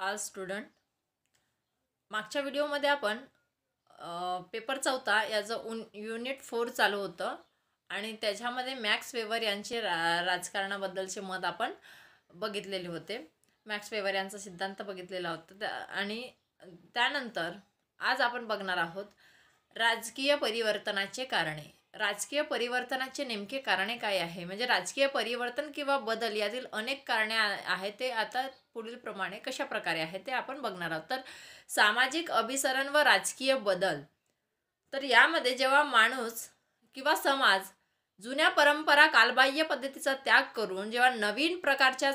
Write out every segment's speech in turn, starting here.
All student. मागच्या व्हिडिओमध्ये आपण पेपर 4 याचं युनिट 4 चालू होतं आणि त्याच्यामध्ये मॅक्स वेबर यांचे राजकारणाबद्दलचे मत आपण बघितलेले होते. मॅक्स वेबर यांचा सिद्धांत बघितलेला होता आणि त्यानंतर आज आपण बघणार आहोत राजकीय परिवर्तनाचे कारणे. राजकीय परिवर्तनाचे नेमके कारणे काय आहे, म्हणजे राजकीय परिवर्तन किंवा बदल यातील अनेक कारणे आहेत, ते आता पुढील प्रमाणे कशा प्रकारे आहे ते आपण बघणार आहोत. तर सामाजिक अभिसरण व राजकीय बदल. तर यामध्ये जेव्हा माणूस किंवा समाज जुन्या परंपरा कालबाह्य पद्धतीचा त्याग करून जेव्हा नवीन प्रकारच्या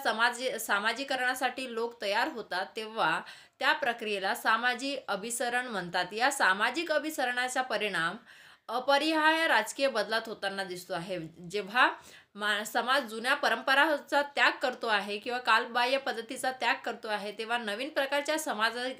सामाजिकरणासाठी लोक तयार होतात, तेव्हा त्या प्रक्रियेला सामाजिक अभिसरण म्हणतात. या सामाजिक अभिसरणाचा परिणाम अपरिहार्य राजकीय बदलात होताना दिसतो आहे. जेव्हा समाज जुन्या परंपराचा त्याग करतो आहे किंवा कालबाह्य पद्धतीचा त्याग करतो आहे, तेव्हा नवीन प्रकारच्या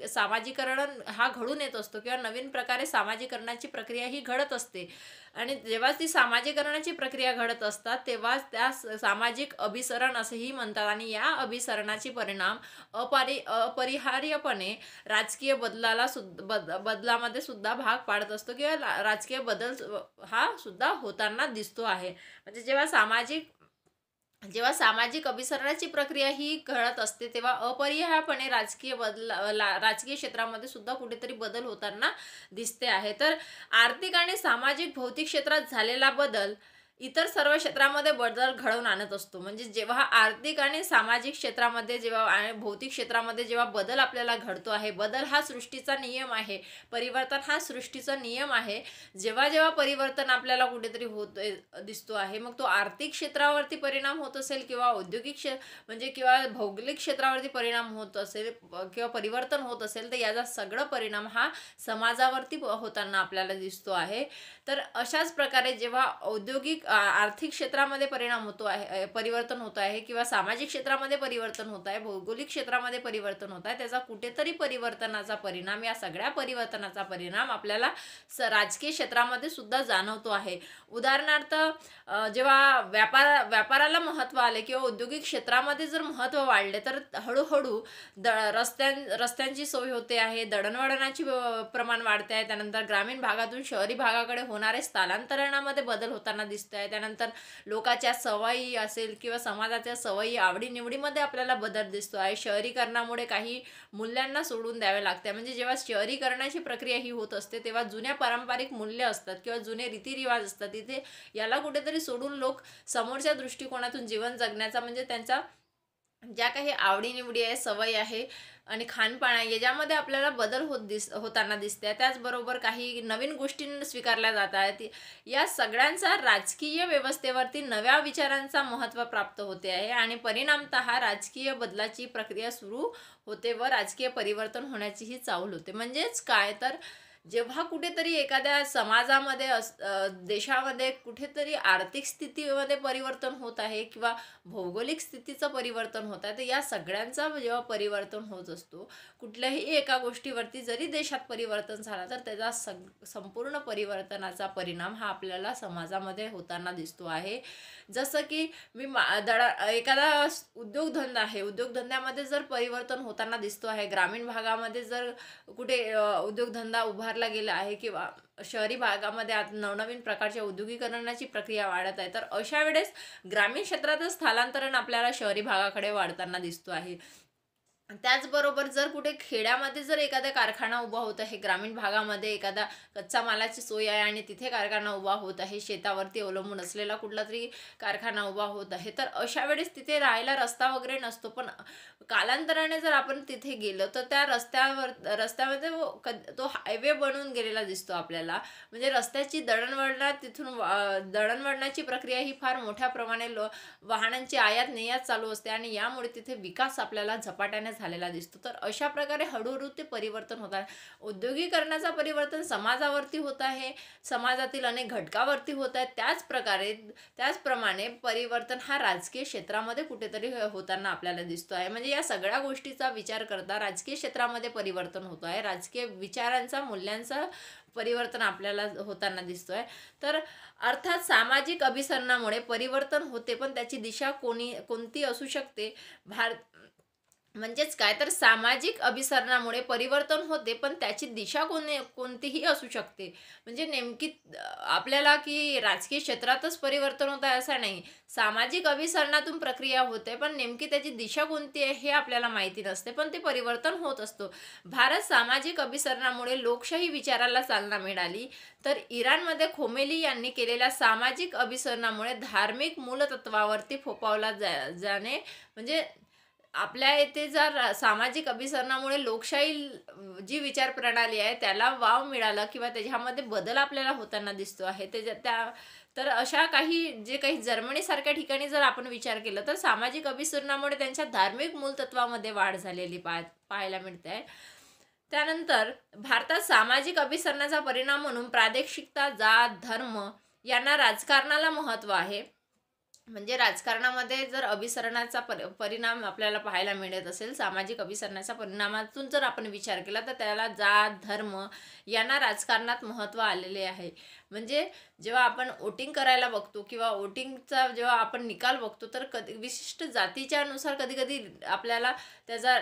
सामाजिकरण हा घडून येत असतो किंवा नवीन प्रकारे सामाजिकरणाची प्रक्रिया ही घडत असते. आणि जेव्हा ती सामाजिकरणाची प्रक्रिया घडत असतात, तेव्हा त्या सामाजिक अभिसरण असेही म्हणतात. आणि या अभिसरणाचे परिणाम अपरिहार्यपणे राजकीय बदलामध्ये सुद्धा भाग पाडत असतो किंवा राजकीय बदल हा सुद्धा होताना दिसतो आहे. म्हणजे जेव्हा सामाजिक अभिसरणाची प्रक्रिया ही घडत असते, तेव्हा अपरिहार्यपणे राजकीय क्षेत्रामध्ये सुद्धा कुठेतरी बदल होताना दिसते आहे. तर आर्थिक आणि सामाजिक भौतिक क्षेत्रात झालेला बदल इतर सर्व क्षेत्रामध्ये बदल घडवून आणत असतो. म्हणजे जेव्हा आर्थिक आणि सामाजिक क्षेत्रामध्ये आणि भौतिक क्षेत्रामध्ये जेव्हा बदल आपल्याला घडतो आहे, बदल हा सृष्टीचा नियम आहे, परिवर्तन हा सृष्टीचा नियम आहे. जेव्हा परिवर्तन आपल्याला कुठेतरी होत दिसतो आहे, मग तो आर्थिक क्षेत्रावरती परिणाम होत असेल किंवा औद्योगिक किंवा भौगोलिक क्षेत्रावरती परिणाम होत असेल किंवा परिवर्तन होत असेल, तर याचा सगळं परिणाम हा समाजावरती होताना आपल्याला दिसतो आहे. तर अशाच प्रकारे जेव्हा औद्योगिक आर्थिक क्षेत्रामध्ये परिवर्तन होत आहे किंवा सामाजिक क्षेत्रामध्ये परिवर्तन होत आहे, भौगोलिक क्षेत्रामध्ये परिवर्तन होत आहे, त्याचा कुठेतरी या सगळ्या परिवर्तनाचा परिणाम आपल्याला राजकीय क्षेत्रामध्ये सुद्धा जाणवतो आहे. उदाहरणार्थ, जेव्हा व्यापाराला महत्त्व आले किंवा औद्योगिक क्षेत्रामध्ये जर महत्त्व वाढले, तर हळूहळू रस्त्यांची सोय होते आहे, दळणवळणाची प्रमाण वाढते आहे. त्यानंतर ग्रामीण भागातून शहरी भागाकडे होणारे स्थलांतरणामध्ये बदल होताना दिसत आहे. त्यानंतर लोकांच्या सवयी असेल किंवा समाजाच्या सवयी आवडीनिवडीमध्ये आपल्याला बदल दिसतो आहे. शहरीकरणामुळे काही मूल्यांना सोडून द्यावे लागते. म्हणजे जेव्हा शहरीकरणाची प्रक्रिया ही होत असते, तेव्हा जुन्या पारंपरिक मूल्य असतात किंवा जुने रीतिरिवाज असतात, तिथे याला कुठेतरी सोडून लोक समोरच्या दृष्टिकोनातून जीवन जगण्याचा, म्हणजे त्यांच्या ज्या काही आवडीनिवडी आहे, सवय आहे आणि खानपान आहे, याच्यामध्ये आपल्याला बदल होताना दिसते. त्याचबरोबर काही नवीन गोष्टी स्वीकारल्या जात आहेत. या सगळ्यांचा राजकीय व्यवस्थेवरती नव्या विचारांचा महत्त्व प्राप्त होते आहे आणि परिणामतः राजकीय बदलाची प्रक्रिया सुरू होते व राजकीय परिवर्तन होण्याची ही चाहूल होते. म्हणजेच काय, तर जेव्हा कुठेतरी एखाद्या समाजामध्ये देशामध्ये कुठेतरी आर्थिक स्थितीमध्ये परिवर्तन होत आहे किंवा भौगोलिक स्थितीचं परिवर्तन होत आहे, तर या सगळ्यांचा जेव्हा परिवर्तन होत असतो, कुठल्याही एका गोष्टीवरती जरी देशात परिवर्तन झाला, तर त्याचा संपूर्ण परिवर्तनाचा परिणाम हा आपल्याला समाजामध्ये होताना दिसतो आहे. जसं की एखादा उद्योगधंदा आहे, उद्योगधंद्यामध्ये जर परिवर्तन होताना दिसतो आहे, ग्रामीण भागामध्ये जर कुठे उद्योगधंदा उभारला गेला आहे किंवा शहरी भागामध्ये नवनवीन प्रकारच्या औद्योगिकरणाची प्रक्रिया वाढत आहे, तर अशा वेळेस ग्रामीण क्षेत्राचं स्थलांतरण आपल्याला शहरी भागाकडे वाढताना दिसतो आहे. त्याचबरोबर जर कुठे खेड्यामध्ये जर एखादा कारखाना उभा होत आहे, ग्रामीण भागामध्ये एखादा कच्चा मालाची सोय आहे आणि तिथे कारखाना उभा होत आहे, शेतावरती अवलंबून असलेला कुठला तरी कारखाना उभा होत आहे, तर अशा वेळेस तिथे राहायला रस्ता वगैरे नसतो. पण कालांतराने जर आपण तिथे गेलो, तर त्या रस्त्यामध्ये तो हायवे बनवून गेलेला दिसतो आपल्याला. म्हणजे रस्त्याची दळणवळणाची प्रक्रिया ही फार मोठ्या प्रमाणे वाहनांची आयात निर्यात चालू असते आणि यामुळे तिथे विकास आपल्याला झपाट्याने झालेला दिसतो. तर अशा प्रकारे हळूहळू ते परिवर्तन होत आहे. औद्योगिकरणाचा परिवर्तन समाजावरती होत आहे, समाजातील अनेक घटकावरती होत आहे. त्याचप्रमाणे परिवर्तन हा राजकीय क्षेत्रामध्ये कुठेतरी होताना आपल्याला दिसतो आहे. म्हणजे या सगळ्या गोष्टीचा विचार करता राजकीय क्षेत्रामध्ये परिवर्तन होत आहे, राजकीय विचारांचा, मूल्यांचा परिवर्तन आपल्याला होताना दिसतो आहे. तर अर्थात सामाजिक अभिसरणामुळे परिवर्तन होते, पण त्याची दिशा कोणती असू शकते. म्हणजेच काय तर सामाजिक अभिसरणामुळे परिवर्तन होते, पण त्याची दिशा कोणतीही असू शकते. म्हणजे नेमकी आपल्याला की राजकीय क्षेत्रातच परिवर्तन होत आहे असं नाही. सामाजिक अभिसरणातून प्रक्रिया होते, पण नेमकी त्याची दिशा कोणती आहे हे आपल्याला माहिती नसते, पण ते परिवर्तन होत असतो. भारत सामाजिक अभिसरणामुळे लोकशाही विचाराला चालना मिळाली, तर इराणमध्ये खोमेनी यांनी केलेल्या सामाजिक अभिसरणामुळे धार्मिक मूलतत्वावरती फोफावला जाणे म्हणजे आपल्या येथे जर सामाजिक अभिसरणामुळे लोकशाही जी विचार प्रणाली आहे त्याला वाव मिळाला किंवा त्याच्यामध्ये बदल आपल्याला होताना दिसतो आहे. तर अशा जे काही जर्मनीसारख्या ठिकाणी जर आपण विचार केला तर सामाजिक अभिसरणामुळे त्यांच्या धार्मिक मूलतत्वामध्ये वाढ झालेली पाहायला मिळते आहे. त्यानंतर भारतात सामाजिक अभिसरणाचा परिणाम म्हणून प्रादेशिकता, जात, धर्म यांना राजकारणाला महत्त्व आहे. म्हणजे राजकारणामध्ये जर अभिसरणाचा परिणाम आपल्याला पाहायला मिळत असेल, सामाजिक अभिसरणाच्या परिणामातून जर आपण विचार केला तर त्याला जात, धर्म यांना राजकारणात महत्त्व आलेले आहे. म्हणजे जेव्हा आपण वोटिंग करायला बघतो किंवा वोटिंगचा जेव्हा आपण निकाल बघतो तर विशिष्ट जातीच्या नुसार कधी कधी आपल्याला त्याचा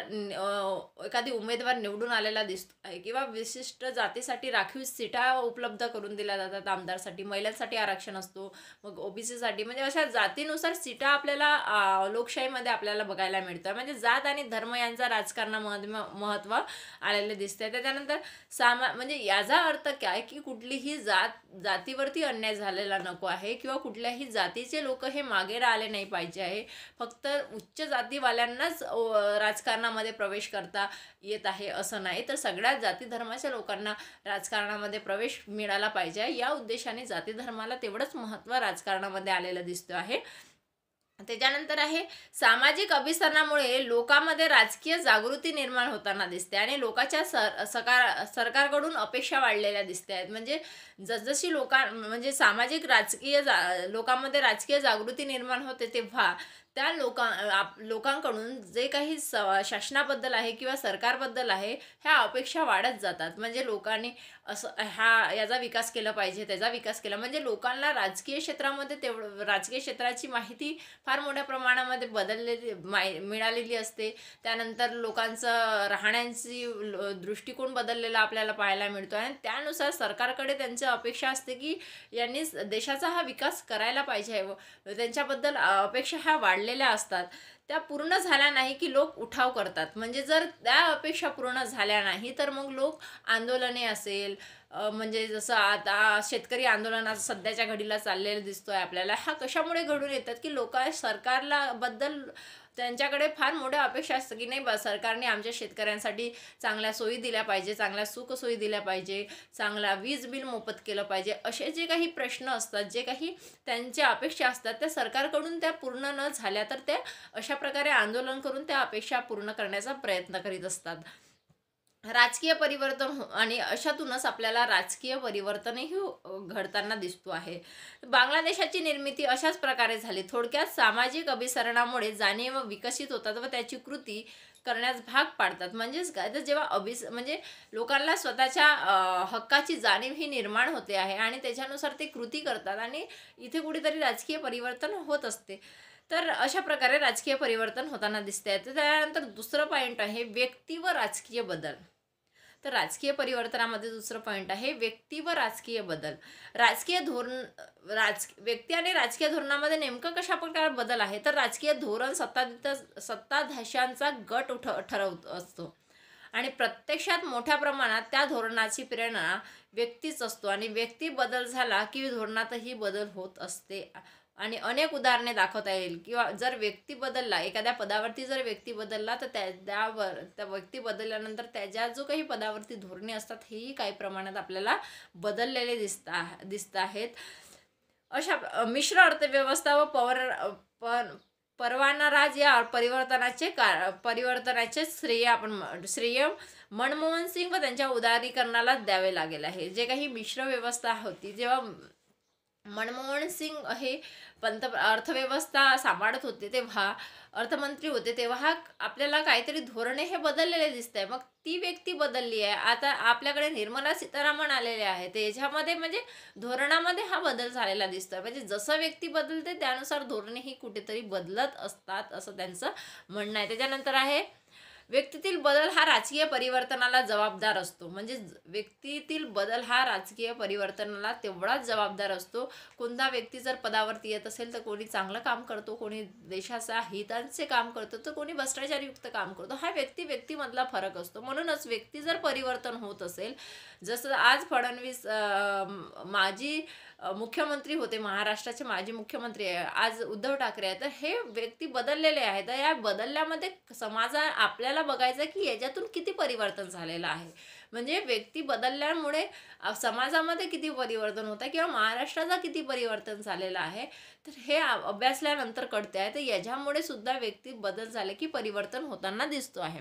एखादी उमेदवार निवडून आलेला दिसतो आहे किंवा विशिष्ट जातीसाठी राखीव सीटा उपलब्ध करून दिल्या जातात. आमदारसाठी, महिलांसाठी आरक्षण असतो, मग ओबीसीसाठी, म्हणजे अशा जातीनुसार सीटा आपल्याला लोकशाहीमध्ये आपल्याला बघायला मिळतं. म्हणजे जात आणि धर्म यांचा राजकारणामध्ये महत्त्व आलेले दिसते. त्याच्यानंतर म्हणजे याचा अर्थ काय की कुठलीही जातीवरती अन्याय झालेला नको आहे किंवा कुठल्याही जातीचे लोक हे मागे आले नाही पाहिजे आहे. फक्त उच्च जातीवाल्यांनाच राजकारणामध्ये प्रवेश करता येत आहे असं नाही, तर सगळ्या जाती धर्माच्या लोकांना राजकारणामध्ये प्रवेश मिळाला पाहिजे. या उद्देशाने जाती धर्माला तेवढंच महत्त्व राजकारणामध्ये आलेलं दिसतं आहे. त्याच्यानंतर आहे सामाजिक अभिसरणामुळे लोकांमध्ये राजकीय जागृती निर्माण होताना दिसते आणि लोकांच्या सरकारकडून अपेक्षा वाढलेल्या दिसते आहेत. म्हणजे जसजशी म्हणजे लोकांमध्ये राजकीय जागृती निर्माण होते तेव्हा त्या लोकांकडून जे काही शासनाबद्दल आहे किंवा सरकारबद्दल आहे ह्या अपेक्षा वाढत जातात. म्हणजे लोकांनी याचा विकास केला पाहिजे, त्याचा विकास केला, म्हणजे लोकांना राजकीय क्षेत्राची माहिती फार मोठ्या प्रमाणामध्ये मिळालेली असते. त्यानंतर लोकांचं राहण्याची दृष्टिकोन बदललेला आपल्याला पाहायला मिळतो आणि त्यानुसार सरकारकडे त्यांची अपेक्षा असते की यांनी देशाचा हा विकास करायला पाहिजे व त्यांच्याबद्दल अपेक्षा ह्या वाढलेल्या असतात. त्या पूर्ण झाल्या नाही की लोक उठाव करतात. म्हणजे जर त्या अपेक्षा पूर्ण झाल्या नाही तर मग लोक आंदोलने असेल, म्हणजे जसं आता शेतकरी आंदोलनात सध्याच्या घडीला चाललेलं दिसतोय आपल्याला, हा कशामुळे घडून येतात की सरकारला बद्दल त्यांच्याकडे फार मोठ्या अपेक्षा असतं की नाही सरकारने आमच्या शेतकऱ्यांसाठी चांगल्या सोयी दिल्या पाहिजे, चांगल्या सुखसोयी दिल्या पाहिजे, चांगला वीज बिल मोफत केलं पाहिजे. असे जे काही प्रश्न असतात, जे काही त्यांच्या अपेक्षा असतात त्या सरकारकडून त्या पूर्ण न झाल्या तर त्या अशा प्रकारे आंदोलन करून त्या अपेक्षा पूर्ण करण्याचा प्रयत्न करीत असतात. राजकीय परिवर्तन आणि अशातूनच आपल्याला राजकीय परिवर्तनही घडताना दिसतो आहे. बांगलादेशाची निर्मिती अशाच प्रकारे झाली. थोडक्यात सामाजिक अभिसरणामुळे जाणीव विकसित होतात व त्याची कृती करण्यास भाग पाडतात. म्हणजेच काय तर जेव्हा म्हणजे लोकांना स्वतःच्या हक्काची जाणीव ही निर्माण होते आहे आणि त्याच्यानुसार ते कृती करतात आणि इथे कुठेतरी राजकीय परिवर्तन होत असते. तर अशा प्रकारे राजकीय परिवर्तन होताना दिसते. तर त्यानंतर दुसरं पॉईंट आहे व्यक्ती व राजकीय बदल. तर राजकीय परिवर्तनामध्ये दुसरं पॉईंट आहे व्यक्ती व राजकीय बदल. व्यक्ती आणि राजकीय धोरणामध्ये नेमकं कशा प्रकारे बदल आहे तर राजकीय धोरण सत्ताधीशांचा गट ठरवत असतो आणि प्रत्यक्षात मोठ्या प्रमाणात त्या धोरणाची प्रेरणा व्यक्तीच असतो आणि व्यक्ती बदल झाला की धोरणातही बदल होत असते. आणि अनेक उदाहरणे दाखवता येईल किंवा जर व्यक्ती बदलला, एखाद्या पदावरती जर व्यक्ती बदलला तर त्या व्यक्ती बदलल्यानंतर त्याच्या जो काही पदावरती धोरणे असतात हेही काही प्रमाणात आपल्याला बदललेले दिसत आहेत. अशा मिश्र अर्थव्यवस्था व परवाना राज या परिवर्तनाचे श्रेय मनमोहन सिंग व त्यांच्या उदारीकरणाला द्यावे लागेल आहे. जे काही मिश्र व्यवस्था होती, जेव्हा मनमोहन सिंग हे अर्थव्यवस्था सांभाळत होते, तेव्हा अर्थमंत्री होते, तेव्हा आपल्याला काहीतरी धोरणे हे बदललेले दिसत आहे. मग ती व्यक्ती बदलली आहे. आता आपल्याकडे निर्मला सीतारामन आलेले आहे, त्याच्यामध्ये म्हणजे धोरणामध्ये हा बदल झालेला दिसतोय. म्हणजे जसं व्यक्ती बदलते त्यानुसार धोरणेही कुठेतरी बदलत असतात असं त्यांचं म्हणणं आहे. त्याच्यानंतर आहे व्यक्तीतील बदल हा राजकीय परिवर्तनाला जबाबदार असतो. म्हणजे व्यक्तीतील बदल हा राजकीय परिवर्तनाला तेवढाच जबाबदार असतो. कोणता व्यक्ती जर पदावरती येत असेल तर कोणी चांगलं काम करतो, कोणी देशाच्या हितांचे काम करतो, तर कोणी भ्रष्टाचारयुक्त काम करतो. हा व्यक्तीमधला फरक असतो. म्हणूनच व्यक्ती जर परिवर्तन होत असेल, जसं आज फडणवीस माजी मुख्यमंत्री होते, महाराष्ट्राचे माजी मुख्यमंत्री आहे, आज उद्धव ठाकरे आहे, तर हे व्यक्ती बदललेले आहेत. तर या बदलल्यामध्ये आपल्याला बघायचं की याच्यातून किती परिवर्तन झालेलं आहे. म्हणजे व्यक्ती बदलल्यामुळे समाजामध्ये किती परिवर्तन होत आहे किंवा महाराष्ट्राचा किती परिवर्तन झालेलं आहे, तर हे अभ्यासल्यानंतर कळते आहे. तर याच्यामुळे सुद्धा व्यक्ती बदल झाले की परिवर्तन होताना दिसतो आहे.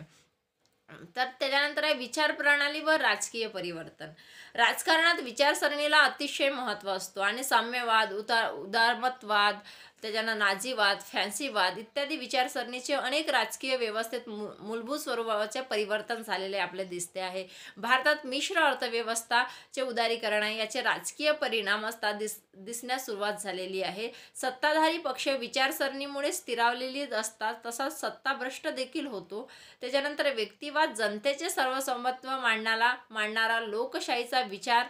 तर त्याच्यानंतर आहे विचार प्रणाली व राजकीय परिवर्तन. राजकारणात विचारसरणीला अतिशय महत्त्व असतो आणि साम्यवाद, उदारमतवाद, त्याच्यानं नाझीवाद, फॅन्सीवाद इत्यादी विचारसरणीचे अनेक राजकीय व्यवस्थेत मूलभूत स्वरूपाचे परिवर्तन झालेले आपले दिसते आहे. भारतात मिश्र अर्थव्यवस्थाचे उदारीकरण आहे, याचे राजकीय परिणाम दिसण्यास सुरुवात झालेली आहे. सत्ताधारी पक्ष विचारसरणीमुळे स्थिरावलेली असतात, तसाच सत्ताभ्रष्ट देखील होतो. त्याच्यानंतर व्यक्तिवाद, जनतेचे सर्वसंमत्व मांडणारा लोकशाहीचा विचार,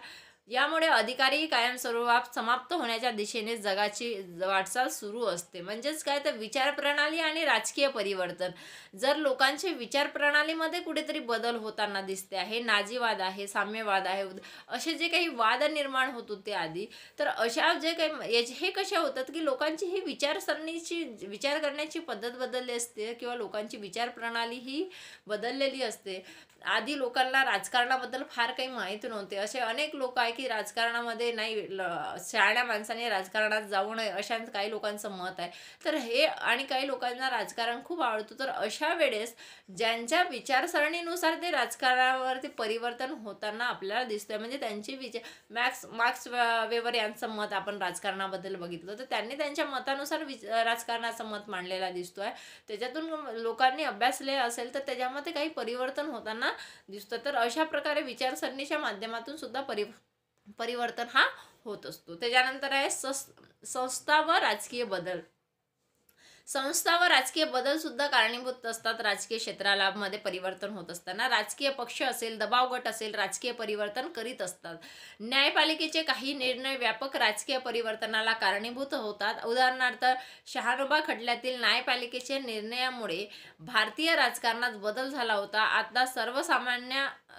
यामुळे अधिकारी कायमस्वरूपात समाप्त होण्याच्या दिशेने जगाची वाटचाल सुरू असते. म्हणजेच काय, तर विचारप्रणाली आणि राजकीय परिवर्तन. जर लोकांचे विचारप्रणालीमध्ये कुठेतरी बदल होताना दिसते आहे, नाझीवाद आहे, साम्यवाद आहे, असे जे काही वाद निर्माण होत होते आधी, तर अशा जे काही हे कशा होतात की लोकांची ही विचार करण्याची पद्धत बदलली असते किंवा लोकांची विचारप्रणाली ही बदललेली असते. आधी लोकांना राजकारणाबद्दल फार काही माहिती नव्हते. असे अनेक लोक आहे की राजकारणामध्ये नाही, शहाण्या माणसाने राजकारणात जाऊ नये, अशा काही लोकांचं मत आहे. तर हे आणि काही लोकांना राजकारण खूप आवडतं. तर अशा वेळेस ज्यांच्या विचारसरणीनुसार ते राजकारणावरती परिवर्तन होताना आपल्याला दिसतंय. म्हणजे त्यांची मार्क्स वेबर यांचं मत आपण राजकारणाबद्दल बघितलं, तर त्यांनी त्यांच्या मतानुसार राजकारणाचं मत मांडलेला दिसतोय. त्याच्यातून लोकांनी अभ्यासले असेल तर त्याच्यामध्ये काही परिवर्तन होताना दिसतं. तर अशा प्रकारे विचारसरणीच्या माध्यमातून सुद्धा परिवर्तन हा होत असतो. त्याच्यानंतर आहे संस्था व राजकीय बदल. संस्था व राजकीय बदल सुद्धा कारणीभूत असतात राजकीय क्षेत्राला मध्ये परिवर्तन होत असताना. राजकीय पक्ष असेल, दबाव गट असेल, राजकीय परिवर्तन करीत असतात. न्यायपालिकेचे काही निर्णय व्यापक राजकीय परिवर्तनाला कारणीभूत होतात. उदाहरणार्थ, शहानोबा खटल्यातील न्यायपालिकेच्या निर्णयामुळे भारतीय राजकारणात बदल झाला होता. आता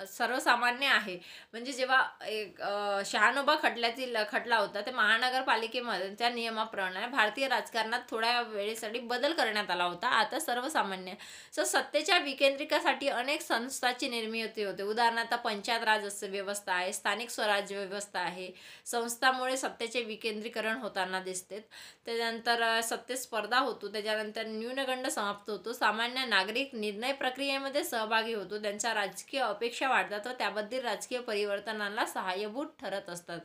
सर्वसामान्य आहे. म्हणजे जेव्हा एक शहानोबा खटला होता, ते महानगरपालिकेमध्ये त्या नियमाप्रमाणे भारतीय राजकारणात थोड्या वेळेसाठी बदल करण्यात आला होता. आता सर्वसामान्य. सत्तेच्या विकेंद्रीकरणासाठी अनेक संस्थांची निर्मिती होते. उदाहरणार्थ, पंचायत राज व्यवस्था आहे, स्थानिक स्वराज्य व्यवस्था आहे. संस्थांमुळे सत्तेचे विकेंद्रीकरण होताना दिसते. त्यानंतर सत्तेत स्पर्धा होतो. त्याच्यानंतर न्यूनगंड समाप्त होतो. सामान्य नागरिक निर्णय प्रक्रियेमध्ये सहभागी होतो. त्यांच्या राजकीय अपेक्षा वाढतात व त्याबद्दल राजकीय परिवर्तनाला सहाय्यभूत ठरत असतात.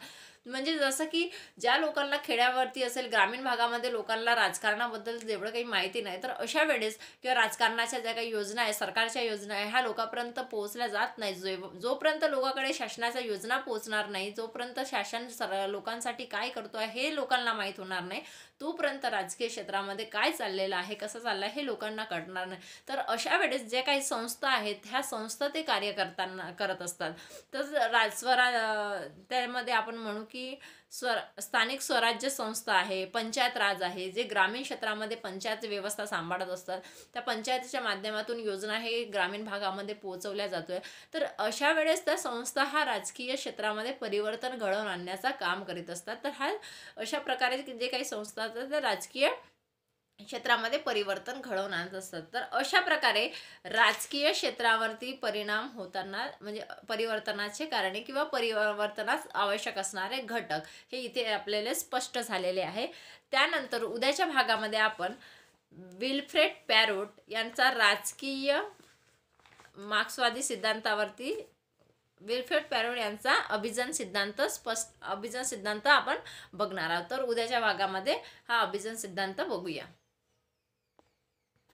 म्हणजे जसं की ज्या लोकांना खेड्यावरती असेल, ग्रामीण भागामध्ये लोकांना राजकारणाबद्दल जेवढं काही माहिती नाही, तर अशा वेळेस किंवा राजकारणाच्या ज्या काही योजना आहे, सरकारच्या योजना आहे, ह्या लोकांपर्यंत पोहोचल्या जात नाही. जोपर्यंत लोकांकडे शासनाच्या योजना पोहोचणार नाही, जोपर्यंत शासन लोकांसाठी काय करतो आहे हे लोकांना माहीत होणार नाही, तोपर्यंत राजकीय क्षेत्रामध्ये काय चाललेलं आहे, कसं चाललं आहे हे लोकांना कळणार नाही. तर अशा वेळेस जे काही संस्था आहेत, ह्या संस्था ते कार्य करत असतात. तर त्यामध्ये आपण म्हणू की स्थानिक स्वराज्य संस्था आहे, पंचायत राज आहे, जे ग्रामीण क्षेत्रामध्ये पंचायत व्यवस्था सांभाळत असतात. त्या पंचायतीच्या माध्यमातून योजना हे ग्रामीण भागामध्ये पोहोचवल्या जातोय. तर अशा वेळेस त्या संस्था हा राजकीय क्षेत्रामध्ये परिवर्तन घडवून आणण्याचा काम करीत असतात. तर अशा प्रकारे जे काही संस्था असतात त्या राजकीय क्षेत्रामध्ये परिवर्तन घडवून आणत असतात. तर अशा प्रकारे राजकीय क्षेत्रावरती परिणाम होताना म्हणजे परिवर्तनाचे कारणे किंवा परिवर्तनास आवश्यक असणारे घटक हे इथे आपल्याला स्पष्ट झालेले आहे. त्यानंतर उद्याच्या भागामध्ये आपण विल्फ्रेड पॅरोट यांचा राजकीय मार्क्सवादी सिद्धांतावरती विल्फ्रेड पॅरोट यांचा अभिजन सिद्धांत आपण बघणार आहोत. तर उद्याच्या भागामध्ये हा अभिजन सिद्धांत बघूया.